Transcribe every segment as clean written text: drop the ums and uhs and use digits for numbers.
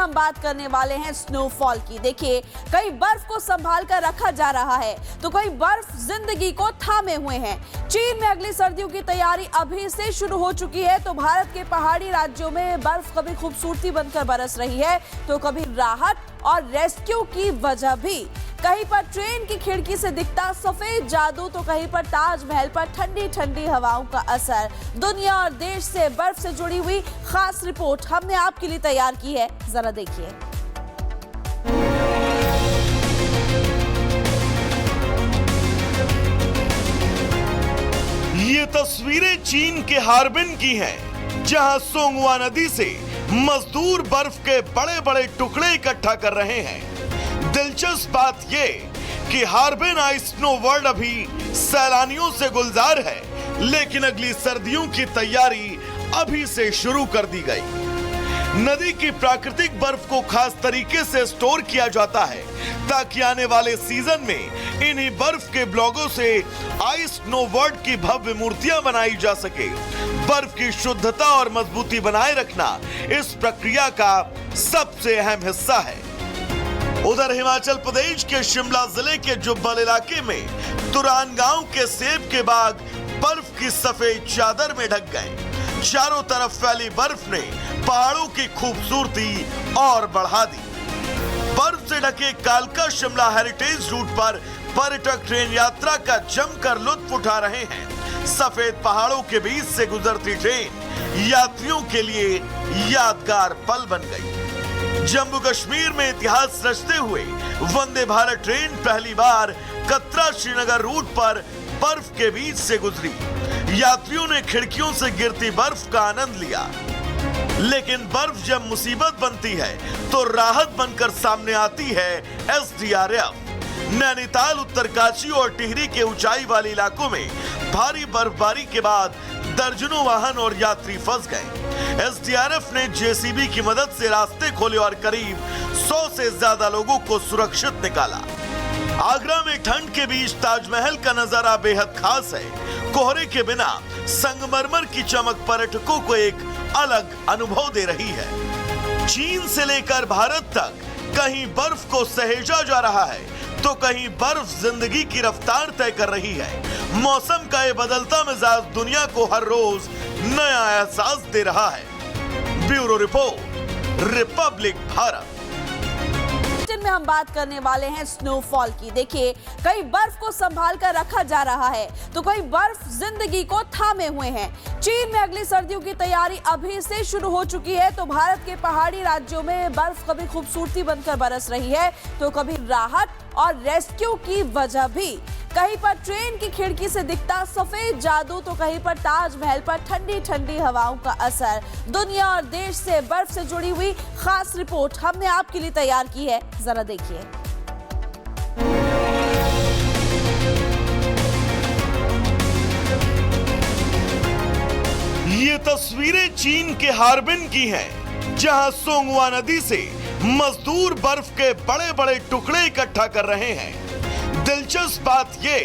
हम बात करने वाले हैं स्नोफॉल की। देखिए, कई बर्फ को संभाल कर रखा जा रहा है तो कई बर्फ जिंदगी को थामे हुए हैं। चीन में अगली सर्दियों की तैयारी अभी से शुरू हो चुकी है तो भारत के पहाड़ी राज्यों में बर्फ कभी खूबसूरती बनकर बरस रही है तो कभी राहत और रेस्क्यू की वजह भी। कहीं पर ट्रेन की खिड़की से दिखता सफेद जादू तो कहीं पर ताजमहल पर ठंडी ठंडी हवाओं का असर। दुनिया और देश से बर्फ से जुड़ी हुई खास रिपोर्ट हमने आपके लिए तैयार की है, जरा देखिए। ये तस्वीरें चीन के हार्बिन की हैं, जहां सोंगवा नदी से मजदूर बर्फ के बड़े बड़े टुकड़े इकट्ठा कर रहे हैं। दिलचस्प बात ये कि हार्बिन आइस स्नो वर्ल्ड अभी सैलानियों से गुलजार है, लेकिन अगली सर्दियों की तैयारी अभी से शुरू कर दी गई। नदी की प्राकृतिक बर्फ को खास तरीके से स्टोर किया जाता है ताकि आने वाले सीजन में इन्हीं बर्फ के ब्लॉकों से आइस स्नो वर्ल्ड की भव्य मूर्तियां बनाई जा सके। बर्फ की शुद्धता और मजबूती बनाए रखना इस प्रक्रिया का सबसे अहम हिस्सा है। उधर हिमाचल प्रदेश के शिमला जिले के जुब्बल इलाके में तुरान गांव के सेब के बाग बर्फ की सफेद चादर में ढक गए। चारों तरफ फैली बर्फ ने पहाड़ों की खूबसूरती और बढ़ा दी। बर्फ से ढके कालका शिमला हेरिटेज रूट पर पर्यटक ट्रेन यात्रा का जमकर लुत्फ उठा रहे हैं। सफेद पहाड़ों के बीच से गुजरती ट्रेन यात्रियों के लिए यादगार पल बन गई। जम्मू कश्मीर में इतिहास रचते हुए वंदे भारत ट्रेन पहली बार कतरा श्रीनगर रूट पर बर्फ के बीच से गुजरी। यात्रियों ने खिड़कियों से गिरती बर्फ का आनंद लिया, लेकिन बर्फ जब मुसीबत बनती है तो राहत बनकर सामने आती है एसडीआरएफ। नैनीताल, उत्तरकाशी और टिहरी के ऊंचाई वाले इलाकों में भारी बर्फबारी के बाद दर्जनों वाहन और यात्री फंस गए। एसडीआरएफ ने जेसीबी की मदद से रास्ते खोले और करीब 100 से ज्यादा लोगों को सुरक्षित निकाला। आगरा में ठंड के बीच ताजमहल का नजारा बेहद खास है। कोहरे के बिना संगमरमर की चमक पर्यटकों को एक अलग अनुभव दे रही है। चीन से लेकर भारत तक कहीं बर्फ को सहेजा जा रहा है तो कहीं बर्फ जिंदगी की रफ्तार तय कर रही है। मौसम का ये बदलता मिजाज दुनिया को हर रोज नया एहसास दे रहा है। Bureau report, Republic Bharat. में हम बात करने वाले हैं स्नोफॉल की। देखिए, कई बर्फ को संभाल कर रखा जा रहा है तो कई बर्फ जिंदगी को थामे हुए हैं। चीन में अगली सर्दियों की तैयारी अभी से शुरू हो चुकी है तो भारत के पहाड़ी राज्यों में बर्फ कभी खूबसूरती बनकर बरस रही है तो कभी राहत और रेस्क्यू की वजह भी। कहीं पर ट्रेन की खिड़की से दिखता सफेद जादू तो कहीं पर ताजमहल पर ठंडी ठंडी हवाओं का असर। दुनिया और देश से बर्फ से जुड़ी हुई खास रिपोर्ट हमने आपके लिए तैयार की है, जरा देखिए। ये तस्वीरें चीन के हार्बिन की हैं, जहां सोंगवा नदी से मजदूर बर्फ के बड़े बड़े टुकड़े इकट्ठा कर रहे हैं। दिलचस्प बात ये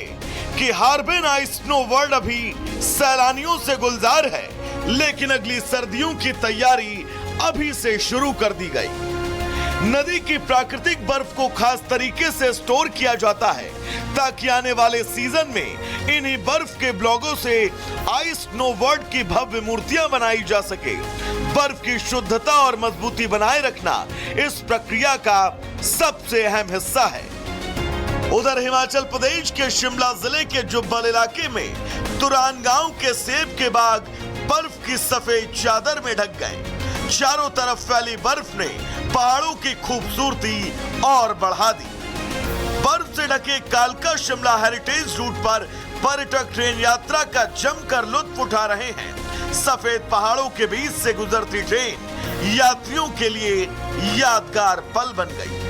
कि हार्बिन आइस स्नो वर्ल्ड अभी सैलानियों से गुलजार है, लेकिन अगली सर्दियों की तैयारी अभी से शुरू कर दी गई। नदी की प्राकृतिक बर्फ को खास तरीके से स्टोर किया जाता है ताकि आने वाले सीजन में इन्हीं बर्फ के ब्लॉकों से आइस स्नो वर्ल्ड की भव्य मूर्तियां बनाई जा सके। बर्फ की शुद्धता और मजबूती बनाए रखना इस प्रक्रिया का सबसे अहम हिस्सा है। उधर हिमाचल प्रदेश के शिमला जिले के जुब्बल इलाके में तुरान गांव के सेब के बाग बर्फ की सफेद चादर में ढक गए। चारों तरफ फैली बर्फ ने पहाड़ों की खूबसूरती और बढ़ा दी। बर्फ से ढके कालका शिमला हेरिटेज रूट पर पर्यटक ट्रेन यात्रा का जमकर लुत्फ उठा रहे हैं। सफेद पहाड़ों के बीच से गुजरती ट्रेन यात्रियों के लिए यादगार पल बन गई।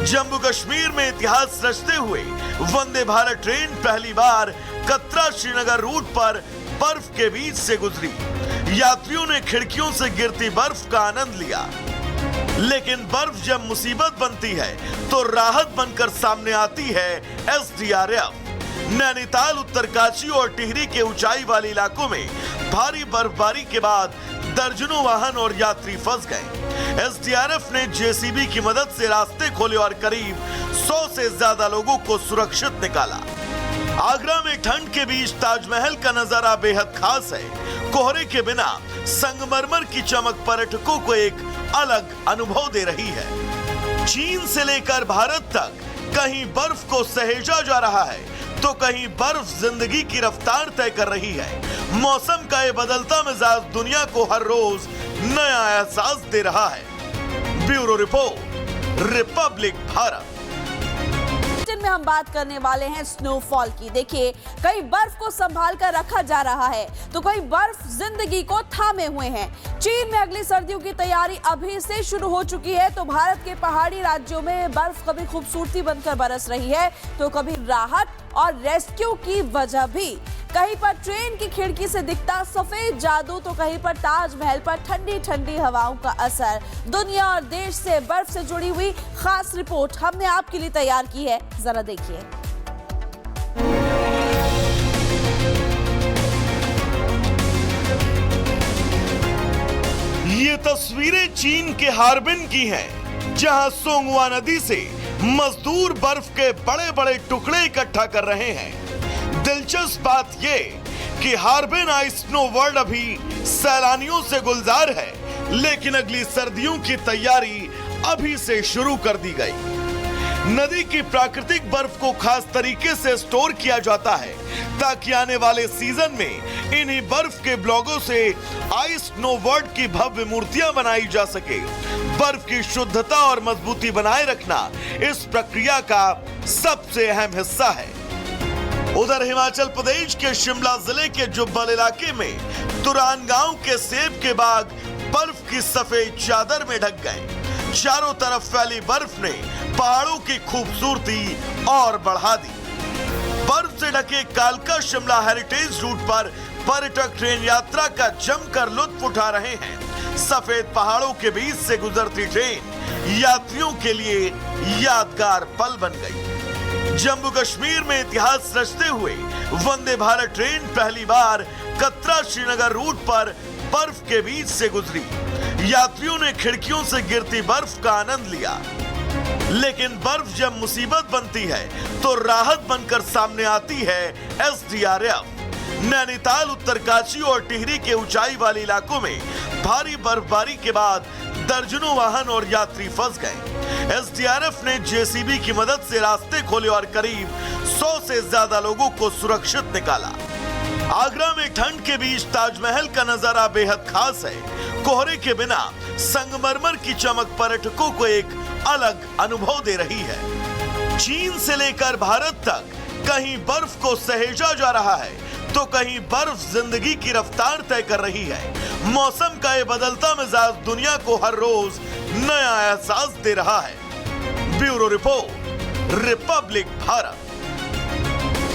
जम्मू कश्मीर में इतिहास रचते हुए वंदे भारत ट्रेन पहली बार कतरा श्रीनगर रूट पर बर्फ के बीच से गुजरी। यात्रियों ने खिड़कियों से गिरती बर्फ का आनंद लिया, लेकिन बर्फ जब मुसीबत बनती है तो राहत बनकर सामने आती है एसडीआरएफ। नैनीताल, उत्तरकाशी और टिहरी के ऊंचाई वाले इलाकों में भारी बर्फबारी के बाद दर्जनों वाहन और यात्री फंस गए। एसडीआरएफ ने जेसीबी की मदद से रास्ते खोले और करीब 100 से ज्यादा लोगों को सुरक्षित निकाला। आगरा में ठंड के बीच ताजमहल का नजारा बेहद खास है। कोहरे के बिना संगमरमर की चमक पर्यटकों को एक अलग अनुभव दे रही है। चीन से लेकर भारत तक कहीं बर्फ को सहेजा जा रहा है तो कहीं बर्फ जिंदगी की रफ्तार तय कर रही है। मौसम का ये बदलता मिजाज दुनिया को हर रोज नया एहसास दे रहा है। Bureau report, Republic Bharat. में हम बात करने वाले हैं स्नोफॉल की। देखिए, कई बर्फ को संभाल कर रखा जा रहा है तो कई बर्फ जिंदगी को थामे हुए हैं। चीन में अगली सर्दियों की तैयारी अभी से शुरू हो चुकी है तो भारत के पहाड़ी राज्यों में बर्फ कभी खूबसूरती बनकर बरस रही है तो कभी राहत और रेस्क्यू की वजह भी। कहीं पर ट्रेन की खिड़की से दिखता सफेद जादू तो कहीं पर ताजमहल पर ठंडी ठंडी हवाओं का असर। दुनिया और देश से बर्फ से जुड़ी हुई खास रिपोर्ट हमने आपके लिए तैयार की है, जरा देखिए। ये तस्वीरें चीन के हार्बिन की हैं, जहां सोंगवा नदी से मजदूर बर्फ के बड़े बड़े टुकड़े इकट्ठा कर रहे हैं। दिलचस्प बात ये कि हार्बिन आइस स्नो वर्ल्ड अभी सैलानियों से गुलजार है, लेकिन अगली सर्दियों की तैयारी अभी से शुरू कर दी गई। नदी की प्राकृतिक बर्फ को खास तरीके से स्टोर किया जाता है ताकि आने वाले सीजन में इन्हीं बर्फ के ब्लॉकों से आइस स्नो वर्ल्ड की भव्य मूर्तियां बनाई जा सके। बर्फ की शुद्धता और मजबूती बनाए रखना इस प्रक्रिया का सबसे अहम हिस्सा है। उधर हिमाचल प्रदेश के शिमला जिले के जुब्बल इलाके में तुरान गांव के सेब के बाग बर्फ की सफेद चादर में ढक गए। चारों तरफ फैली बर्फ ने पहाड़ों की खूबसूरती और बढ़ा दी। बर्फ से ढके कालका शिमला हेरिटेज रूट पर पर्यटक ट्रेन यात्रा का जमकर लुत्फ उठा रहे हैं। सफेद पहाड़ों के बीच से गुजरती ट्रेन यात्रियों के लिए यादगार पल बन गई। जम्मू कश्मीर में इतिहास रचते हुए वंदे भारत ट्रेन पहली बार कतरा श्रीनगर रूट पर बर्फ के बीच से गुजरी। यात्रियों ने खिड़कियों से गिरती बर्फ का आनंद लिया, लेकिन बर्फ जब मुसीबत बनती है तो राहत बनकर सामने आती है एसडीआरएफ। नैनीताल, उत्तरकाशी और टिहरी के ऊंचाई वाले इलाकों में भारी बर्फबारी के बाद दर्जनों वाहन और यात्री फंस गए। एसडीआरएफ ने जेसीबी की मदद से रास्ते खोले और करीब 100 से ज्यादा लोगों को सुरक्षित निकाला। आगरा में ठंड के बीच ताजमहल का नजारा बेहद खास है। कोहरे के बिना संगमरमर की चमक पर्यटकों को एक अलग अनुभव दे रही है। चीन से लेकर भारत तक कहीं बर्फ को सहेजा जा रहा है तो कहीं बर्फ जिंदगी की रफ्तार तय कर रही है। मौसम का ये बदलता मिजाज दुनिया को हर रोज नया एहसास दे रहा है। Bureau report, Republic Bharat.